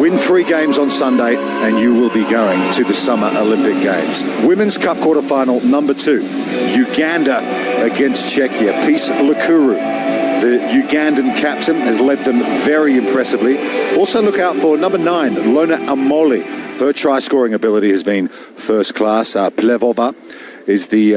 Win 3 games on Sunday and you will be going to the Summer Olympic Games. Women's Cup quarterfinal number 2. Uganda against Czechia. Peace Lakuru, the Ugandan captain, has led them very impressively. Also look out for number 9, Lona Amoli. Her try-scoring ability has been first class. Plevova is the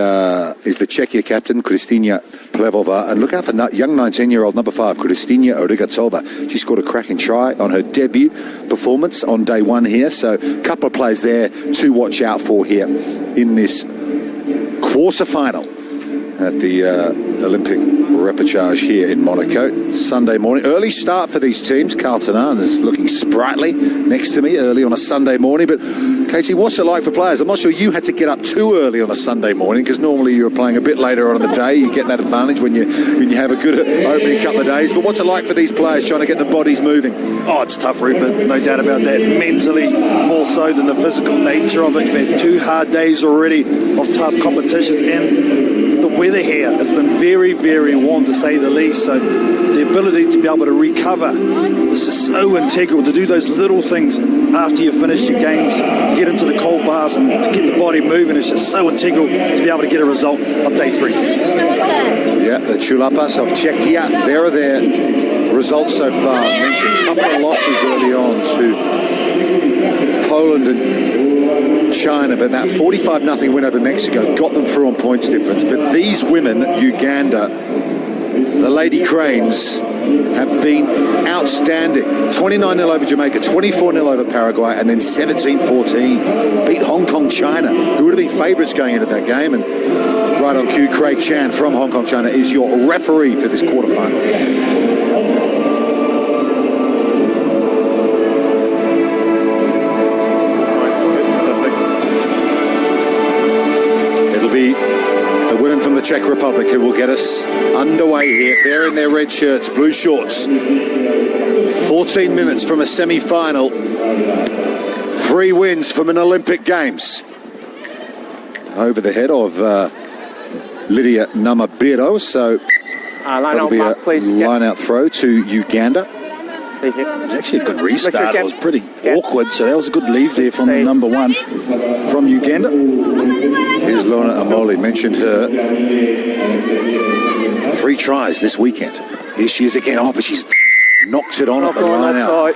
Czechia captain, Kristina Plevova. And look out for young 19-year-old number 5, Kristina Origatova. She scored a cracking try on her debut performance on day 1 here. So a couple of players there to watch out for here in this quarter-final at the Olympic Repechage here in Monaco. Sunday morning. Early start for these teams. Carlton Arn is looking sprightly next to me early on a Sunday morning. But, Katie, what's it like for players? I'm not sure you had to get up too early on a Sunday morning, because normally you're playing a bit later on in the day. You get that advantage when you have a good opening couple of days. But what's it like for these players trying to get the bodies moving? Oh, it's tough, Rupert. No doubt about that. Mentally, more so than the physical nature of it. You've had 2 hard days already of tough competitions, and the weather here has been very, very warm, to say the least. So the ability to be able to recover is just so integral, to do those little things after you've finished your games, to get into the cold baths and to get the body moving. It's just so integral to be able to get a result on day 3. Yeah, the Chulapas of Czechia, there are their results so far. I mentioned a couple of losses early on to Poland and China, but that 45-0 win over Mexico got them through on points difference. But these women, Uganda, the Lady Cranes, have been outstanding. 29-0 over Jamaica, 24-0 over Paraguay, and then 17-14. Beat Hong Kong China, who would have been favourites going into that game. And right on cue, Craig Chan from Hong Kong China is your referee for this quarterfinal. The Czech Republic, who will get us underway here. They're in their red shirts, blue shorts. 14 minutes from a semi-final. 3 wins from an Olympic Games. Over the head of Lydia Namabiro. So that'll be a line-out throw to Uganda. It was actually a good restart. It was pretty awkward, so that was a good leave there from the number 1 from Uganda. Here's Lona Amoli, mentioned her. 3 tries this weekend. Here she is again. Oh, but she's knocked it on at the line out.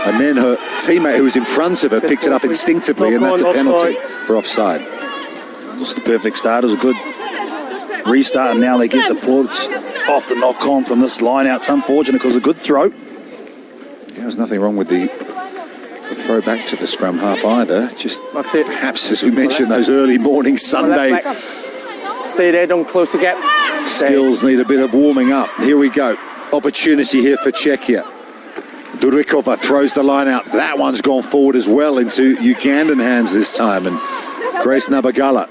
And then her teammate who was in front of her picked it up instinctively, and that's a penalty for offside. Just the perfect start. It was a good restart, and now they get the plaudits off the knock-on from this line out. It's unfortunate because a good throw. Yeah, there's nothing wrong with the throw back to the scrum half either. Just perhaps, as we mentioned, those early morning Sunday stay there, don't close the gap. Skills need a bit of warming up. Here we go. Opportunity here for Czechia. Durikova throws the line out. That one's gone forward as well into Ugandan hands this time. And Grace Nabagala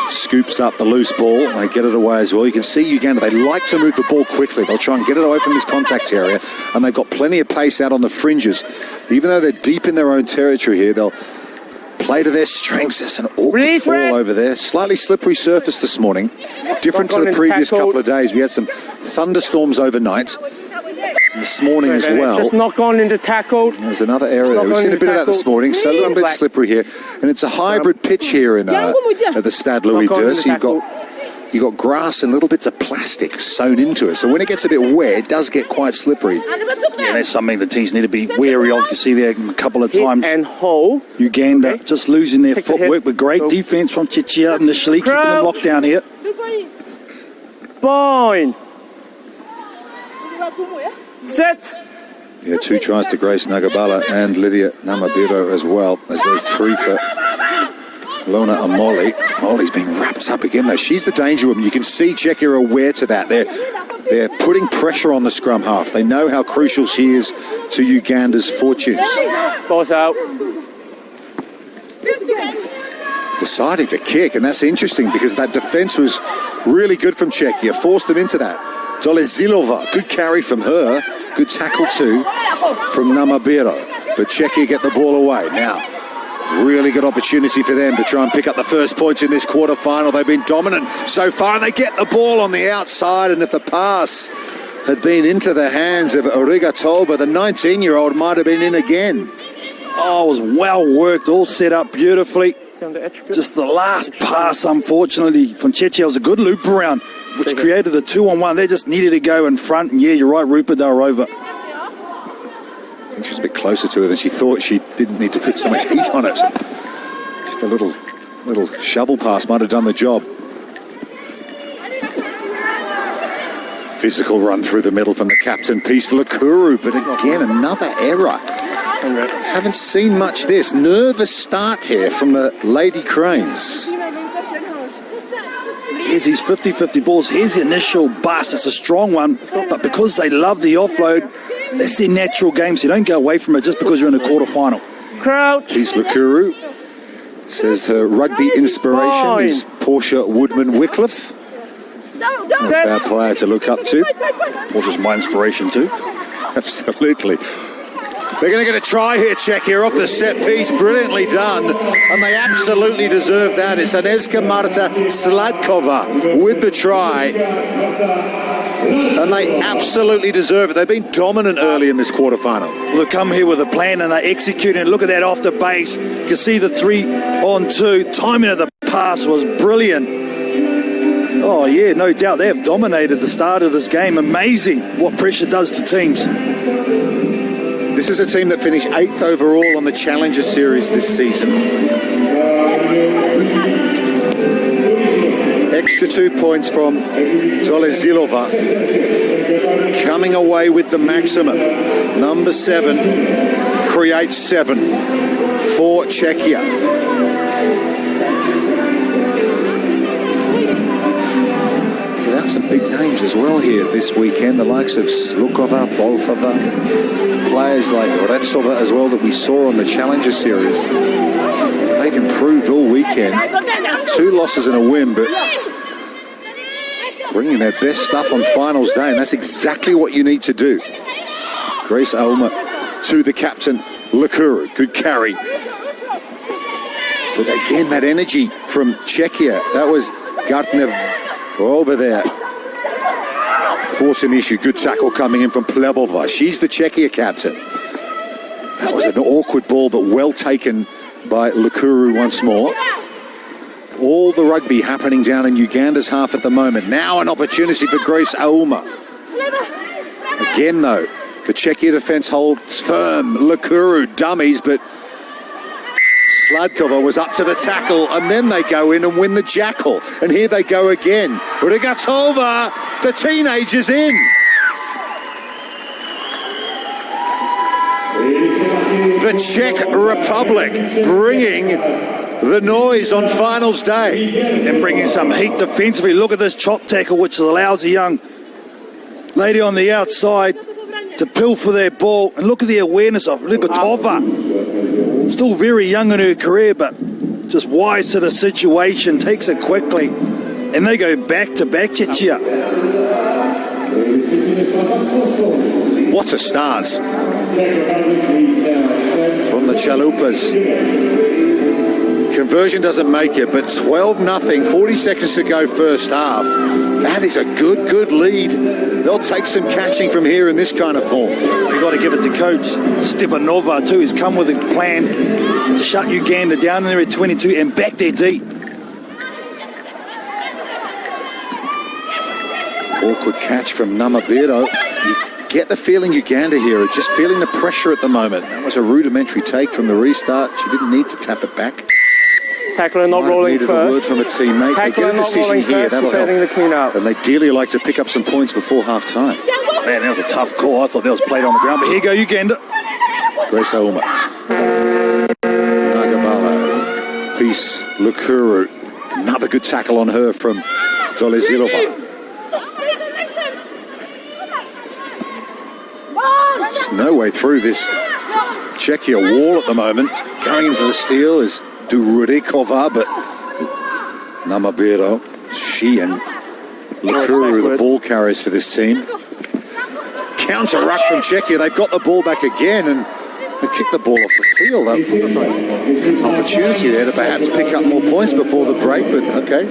scoops up the loose ball. They get it away as well. You can see Uganda, they like to move the ball quickly. They'll try and get it away from this contact area, and they've got plenty of pace out on the fringes. Even though they're deep in their own territory here, they'll play to their strengths. There's an awkward fall over there. Slightly slippery surface this morning. Different to the previous couple of days. We had some thunderstorms overnight. This morning as well. Just knock on into tackle. There's another area there. We've seen a bit of that this morning, so a little bit slippery here. And it's a hybrid pitch here in at the Stade Louis II. So you've got grass and little bits of plastic sewn into it. So when it gets a bit wet, it does get quite slippery. Yeah, that's something the teams need to be wary of. You see there a couple of times. And hold. Uganda just losing their footwork, but great defense from Czechia initially, keeping them locked down here. Fine. Set. Yeah, 2 tries to Grace Nagabala and Lydia Namabiro as well, as there's 3 for Lona Amoli. Amoli's being wrapped up again, though. She's the danger woman. You can see Czechia are aware to that. They're putting pressure on the scrum half. They know how crucial she is to Uganda's fortunes. Ball's out. Deciding to kick, and that's interesting because that defence was really good from Czechia. Forced them into that. Dolezilova, good carry from her. Good tackle too from Namabiro. But Czechia get the ball away. Now, really good opportunity for them to try and pick up the first points in this quarter-final. They've been dominant so far, and they get the ball on the outside. And if the pass had been into the hands of Rigatova. The 19-year-old might have been in again. Oh, it was well worked, all set up beautifully. On the edge. Just the last pass, unfortunately, from Czechia was a good loop around, which created a 2-on-1. They just needed to go in front, and yeah, you're right, Rupert, they were over. I think she was a bit closer to her than she thought. She didn't need to put so much heat on it. Just a little shovel pass might have done the job. Physical run through the middle from the captain, Peace Lakuru, but again, another error. Haven't seen much this. Nervous start here from the Lady Cranes. Here's these 50-50 balls. Here's the initial bust. It's a strong one, but because they love the offload, that's their natural game, so you don't go away from it just because you're in a quarterfinal. Crouch. Peace Lakuru says her rugby inspiration is Portia Woodman-Wycliffe. Not a bad player to look up to. Portia's my inspiration too. Absolutely. They're going to get a try here, Czechia, off the set piece. Brilliantly done. And they absolutely deserve that. It's Aneska Marta Sladkova with the try. And they absolutely deserve it. They've been dominant early in this quarterfinal. They come here with a plan and they execute it. Look at that off the base. You can see the 3-on-2. Timing of the pass was brilliant. Oh, yeah, no doubt. They have dominated the start of this game. Amazing what pressure does to teams. This is a team that finished 8th overall on the Challenger Series this season. Extra 2 points from Zolezilova. Coming away with the maximum. Number 7 creates 7 for Czechia. Without some big names as well here this weekend, the likes of Slukova, Bolfova, players like Oretsova as well that we saw on the Challenger Series. They've improved all weekend. 2 losses and a win, but bringing their best stuff on finals day, and that's exactly what you need to do. Grace Auma to the captain, Lakuru. Good carry. But again, that energy from Czechia. That was Gartner over there. Forcing the issue. Good tackle coming in from Plebova. She's the Czechia captain. That was an awkward ball, but well taken by Lakuru once more. All the rugby happening down in Uganda's half at the moment. Now an opportunity for Grace Auma. Again, though, the Czechia defence holds firm. Lakuru dummies, but Sladkova was up to the tackle, and then they go in and win the jackal. And here they go again. Rigatova, the teenager's in. The Czech Republic bringing the noise on finals day. And bringing some heat defensively. Look at this chop tackle, which allows a young lady on the outside to pilfer their ball. And look at the awareness of Rigatova. Still very young in her career, but just wise to the situation, takes it quickly, and they go back to back, Czechia. What a start from the Chalupas. Conversion doesn't make it, but 12-0, 40 seconds to go first half. That is a good lead. They'll take some catching from here in this kind of form. You've got to give it to Coach Stepanova too. He's come with a plan to shut Uganda down there at 22 and back their deep. Awkward catch from Namabiro. You get the feeling Uganda here are just feeling the pressure at the moment. That was a rudimentary take from the restart. She didn't need to tap it back. Tackler not rolling first. A word from a teammate. They get a decision here. That'll help. The clean out. And they dearly like to pick up some points before half time. Man, that was a tough call. I thought that was played on the ground, but here you go, Uganda. Grace Auma. Nagabala. Peace Lakuru. Another good tackle on her from Zolezilova. There's no way through this Czechia wall at the moment. Going in for the steal is Durikova, but Namabiro, she and Lakuru, the ball carriers for this team. Counter ruck from Czechia. They've got the ball back again and they kick the ball off the field. Opportunity there to perhaps pick up more points before the break, but okay.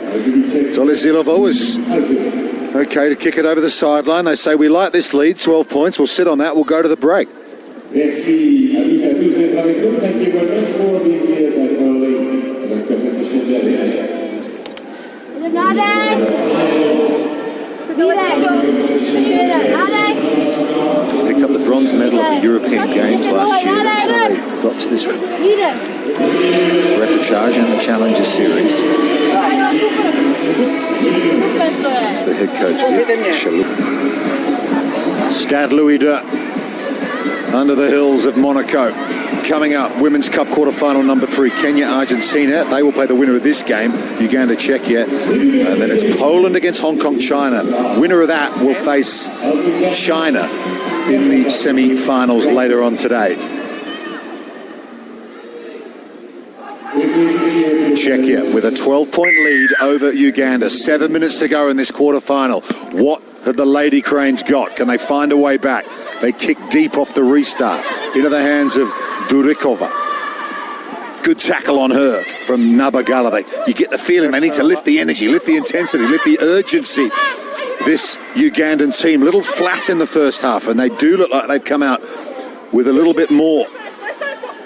Zolezilova was Okay, to kick it over the sideline. They say, we like this lead, 12 points. We'll sit on that. We'll go to the break. Merci à tous d'être avec nous. Thank you very much for being here that early. La competition derrière. Picked up the bronze medal at the European Games last year. That's how they got to this repechage and the Challenger Series. It's the head coach, Stade Louis II, under the hills of Monaco. Coming up, Women's Cup quarterfinal number 3, Kenya, Argentina. They will play the winner of this game, Uganda, Czechia. And then it's Poland against Hong Kong, China. Winner of that will face China in the semi-finals later on today. Czechia with a 12-point lead over Uganda. 7 minutes to go in this quarterfinal. What have the Lady Cranes got? Can they find a way back? They kick deep off the restart into the hands of Durikova. Good tackle on her from Nabagala. You get the feeling they need to lift the energy, lift the intensity, lift the urgency. This Ugandan team, a little flat in the first half, and they do look like they've come out with a little bit more.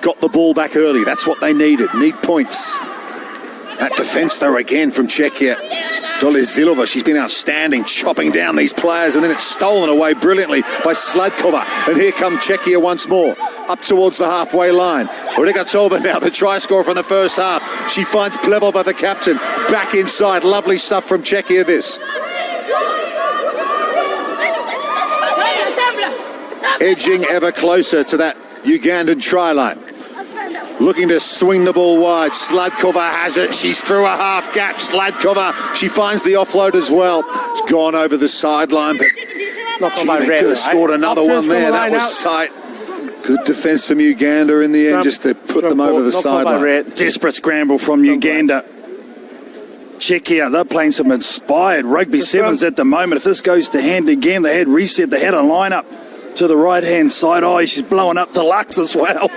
Got the ball back early. That's what they needed. Need points. That defence, though, again from Czechia. Dolezilova, she's been outstanding, chopping down these players, and then it's stolen away brilliantly by Sladkova. And here come Czechia once more, up towards the halfway line. Rigatova now, the try scorer from the first half. She finds Plevova, the captain, back inside. Lovely stuff from Czechia, this. Edging ever closer to that Ugandan try line. Looking to swing the ball wide. Sladkova has it. She's through a half gap. Sladkova, she finds the offload as well. It's gone over the sideline, but they could have scored another one there. That was sight. Good defence from Uganda in the end, just to put them over the sideline. Desperate scramble from Uganda. Czechia, they're playing some inspired rugby sevens at the moment. If this goes to hand again, they had reset. They had a line-up to the right-hand side. Oh, she's blowing up Deluxe as well.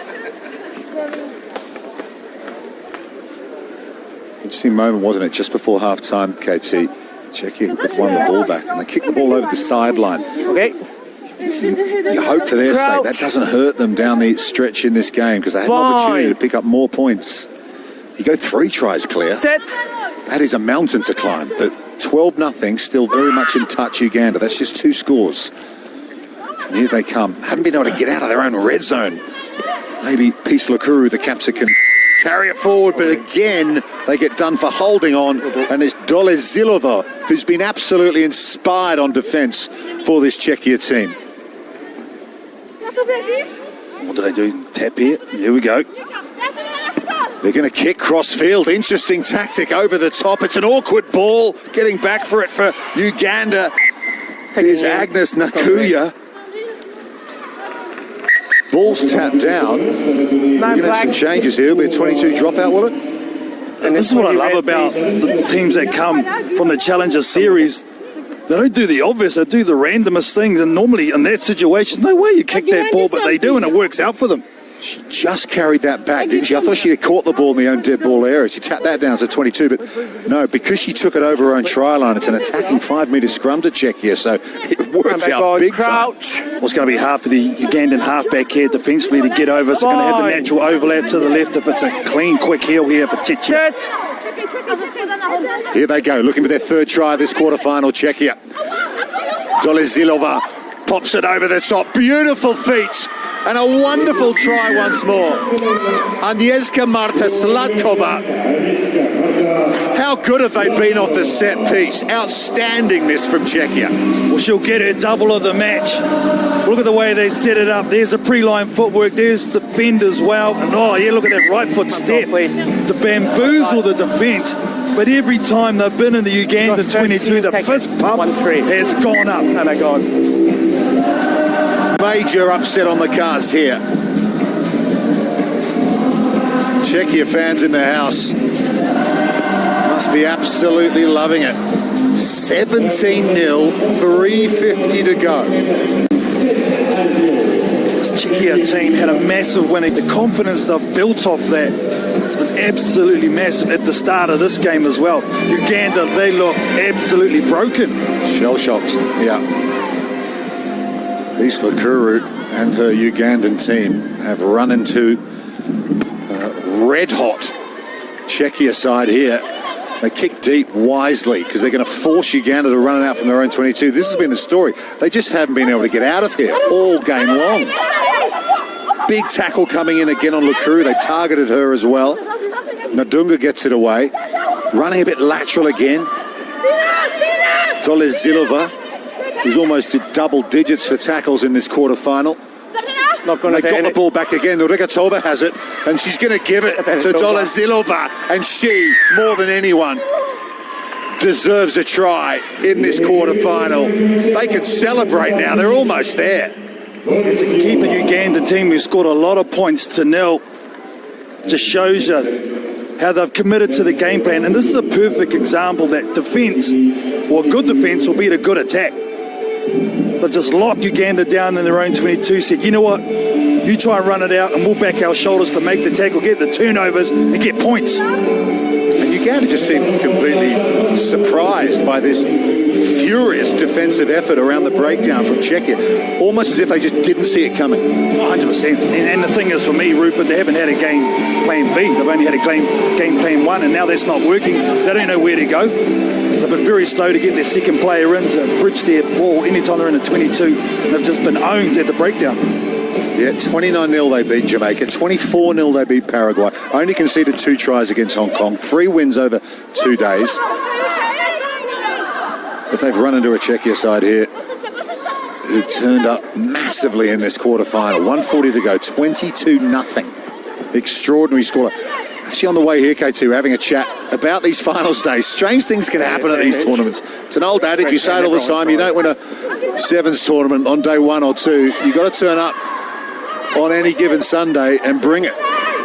Interesting moment, wasn't it? Just before half-time, KT. Czechia won the ball back, and they kicked the ball over the sideline. Okay. You hope for their sake that doesn't hurt them down the stretch in this game, because they had an opportunity to pick up more points. You go 3 tries clear. Set. That is a mountain to climb, but 12-0, still very much in touch, Uganda. That's just 2 scores. And here they come. Haven't been able to get out of their own red zone. Maybe Peace Lakuru, the captain, can carry it forward, but again, they get done for holding on, and it's Dolezilova who's been absolutely inspired on defence for this Czechia team. What do they do? Tap here. Here we go. They're going to kick cross-field. Interesting tactic over the top. It's an awkward ball. Getting back for it for Uganda is Agnes Nakuya. Ball's tapped down. We're going to have some changes here. It'll be a 22 dropout, will it? And this is what I love about the teams that come from the Challenger Series. They don't do the obvious, they do the randomest things. And normally in that situation, no way you kick that ball, but they do, and it works out for them. She just carried that back, didn't she? I thought she had caught the ball in the own dead ball area. She tapped that down to 22, but no, because she took it over her own try line, it's an attacking 5-metre scrum to Czechia, so it works out big time. Well, it's going to be hard for the Ugandan halfback here defensively to get over. It's going to have the natural overlap to the left if it's a clean, quick heel here for Czechia. Here they go, looking for their 3rd try of this quarterfinal, Czechia. Dolezilova pops it over the top. Beautiful feet. And a wonderful try once more. Agnieszka Marta Sladkova. How good have they been off the set piece? Outstanding this from Czechia. Well, she'll get her double of the match. Look at the way they set it up. There's the pre-line footwork. There's the bend as well. And oh, yeah, look at that right foot step to bamboozle the defence. But every time they've been in the Ugandan 22, the fist pump has gone up. And I got Major upset on the cards here. Czechia fans in the house must be absolutely loving it. 17-0, 3:50 to go. This Czechia team had a massive winning. The confidence they've built off that, it's been absolutely massive at the start of this game as well. Uganda, they looked absolutely broken. Shell shocks, yeah. Peace Lakuru and her Ugandan team have run into red-hot Czechia side here. They kick deep wisely because they're going to force Uganda to run it out from their own 22. This has been the story. They just haven't been able to get out of here all game long. Big tackle coming in again on Lakuru. They targeted her as well. Nadunga gets it away. Running a bit lateral again. Dolezilova, who's almost at double digits for tackles in this quarterfinal. They got the ball back again. The Rigatova has it, and she's going to give it to Dolezilova, and she, more than anyone, deserves a try in this quarterfinal. They can celebrate now. They're almost there. And to keep a Uganda team who scored a lot of points to nil just shows you how they've committed to the game plan. And this is a perfect example that defence, or good defence, will beat a good attack. They've just locked Uganda down in their own 22, said, you know what, you try and run it out and we'll back our shoulders to make the tackle, get the turnovers and get points. And Uganda just seemed completely surprised by this furious defensive effort around the breakdown from Czechia, almost as if they just didn't see it coming. 100%. And the thing is, for me, Rupert, they haven't had a game plan B. They've only had a game plan 1, and now that's not working. They don't know where to go. They've been very slow to get their second player in to bridge their ball anytime they're in a 22. And they've just been owned at the breakdown. Yeah, 29-0 they beat Jamaica, 24-0 they beat Paraguay. Only conceded 2 tries against Hong Kong, 3 wins over 2 days. But they've run into a Czechia side here who turned up massively in this quarterfinal. 1:40 to go, 22-0. Extraordinary score. Actually, on the way here, K2, having a chat about these finals days. Strange things can happen at these tournaments. It's an old adage, you say it all the time. You don't win a sevens tournament on day 1 or 2. You've got to turn up on any given Sunday and bring it.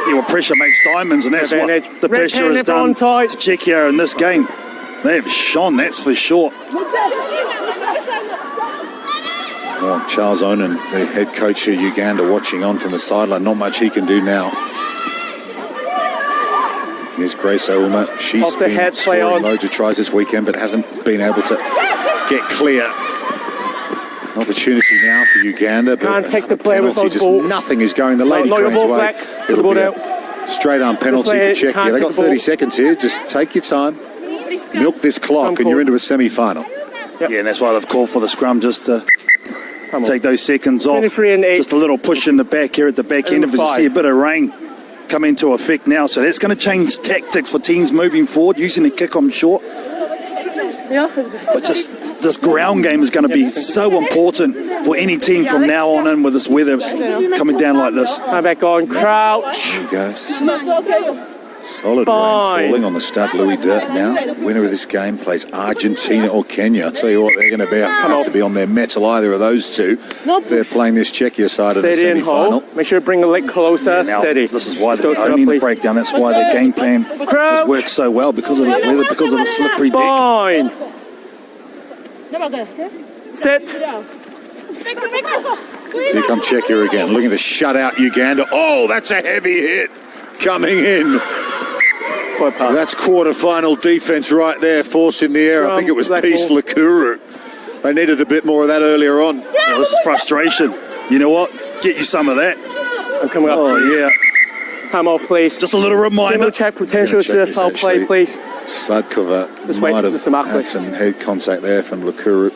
Yeah, well, pressure makes diamonds, and that's what the pressure has done to Czechia in this game. They've shone, that's for sure. Well, Charles Onan, the head coach of Uganda, watching on from the sideline. Not much he can do now. Here's Grace Ouma. She's been scoring loads of tries this weekend, but hasn't been able to get clear. Opportunity now for Uganda, but can't take the play without just ball. Nothing is going the Lady Crane's way. It'll be a straight arm penalty for Czechia. They got 30 seconds here. Just take your time, milk this clock, and you're into a semi-final. Yep. Yeah, and that's why they've called for the scrum, just to take those seconds off. 23 and 8. Just a little push in the back here at the back end. But you see a bit of rain come into effect now, so that's going to change tactics for teams moving forward, using the kick on short. But just this ground game is going to be so important for any team from now on in with this weather coming down like this. Back on, crouch. There you go. Solid rain falling on the Stade Louis dirt now. Winner of this game plays Argentina or Kenya. I'll tell you what, they're going to have to be on their mettle, either of those two. They're playing this Czechia side of the semi-final. Make sure you bring the leg closer. Now, Steady. This is why they're owning the breakdown. That's why their game plan has worked so well, because of the weather, because of the slippery deck. Fine. Sit. Here come Czechia again, looking to shut out Uganda. Oh, that's a heavy hit coming in. That's quarter-final defence right there, forcing the error. I think it was Peace Lakuru. They needed a bit more of that earlier on. Well, this is frustration. You know what? Get you some of that. I'm coming up. Oh, yeah. Time off, please. Just a little reminder. Check potential foul play, please. Sladkova might have had some head contact there from Lakuru.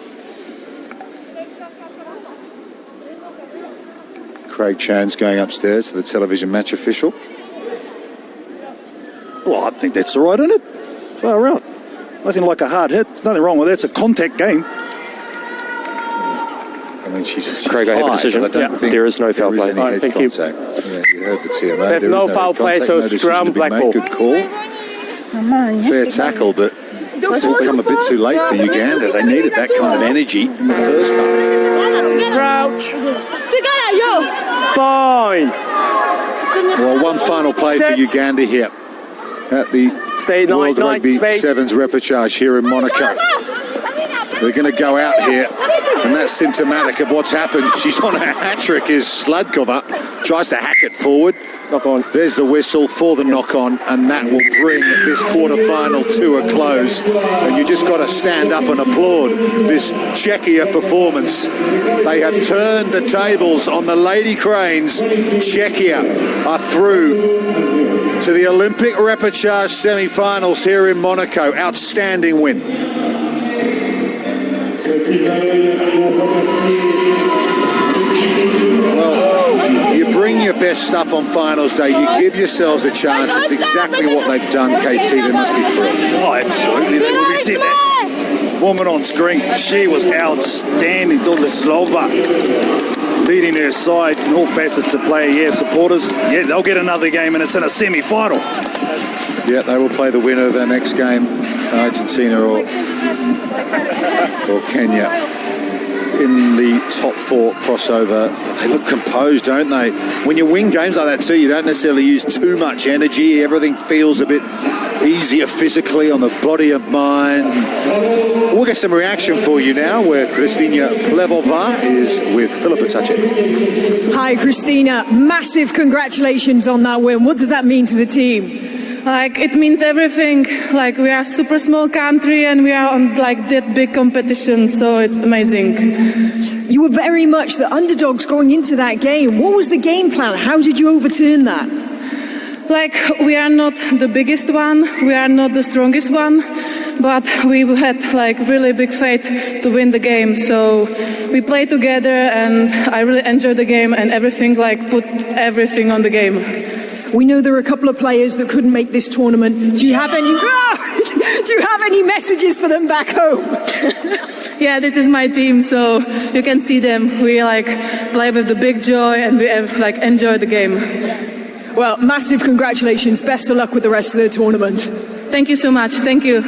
Craig Chan's going upstairs to the television match official. Well, I think that's all right, isn't it? Far out. Nothing like a hard hit. There's nothing wrong with that. It's a contact game. I mean, she's Craig, I have a decision. There is no foul play. Thank you. Yeah, you heard the TMO. There's no foul play, so scrum, black ball. Good call. Fair tackle, but it's all come a bit too late for Uganda. They needed that kind of energy in the first half. Crouch. Fine. Well, one final play for Uganda here at the World Rugby Sevens Repechage here in Monaco. They're going to go out here And that's symptomatic of what's happened. She's on a hat-trick is Sladkova. Tries to hack it forward. Knock on. There's the whistle for the knock-on, and that will bring this quarter-final to a close. And you just got to stand up and applaud this Czechia performance. They have turned the tables on the Lady Cranes. Czechia are through to the Olympic Repechage semi-finals here in Monaco. Outstanding win. Well, you bring your best stuff on finals day, you give yourselves a chance. It's exactly what they've done, KT. They must be thrilled. Oh, absolutely. We see that woman on screen. She was outstanding. Doleslova leading her side in all facets of play. Yeah, supporters, yeah, they'll get another game, and it's in a semi-final. Yeah, they will play the winner of their next game, Argentina or Kenya, in the top four crossover. They look composed, don't they? When you win games like that too, you don't necessarily use too much energy. Everything feels a bit easier physically on the body and mind. We'll get some reaction for you now, where Kristina Plevova is with Philippa Tuchek. Hi, Kristina. Massive congratulations on that win. What does that mean to the team? Like, it means everything. Like, we are a super small country and we are on like that big competition, so it's amazing. You were very much the underdogs going into that game. What was the game plan? How did you overturn that? Like, we are not the biggest one, we are not the strongest one, but we had like really big faith to win the game. So we played together and I really enjoyed the game and everything, like put everything on the game. We know there are a couple of players that couldn't make this tournament. Do you have any? Do you have any messages for them back home? Yeah, this is my team, so you can see them. We like play with the big joy and we like enjoy the game. Well, massive congratulations. Best of luck with the rest of the tournament. Thank you so much. Thank you.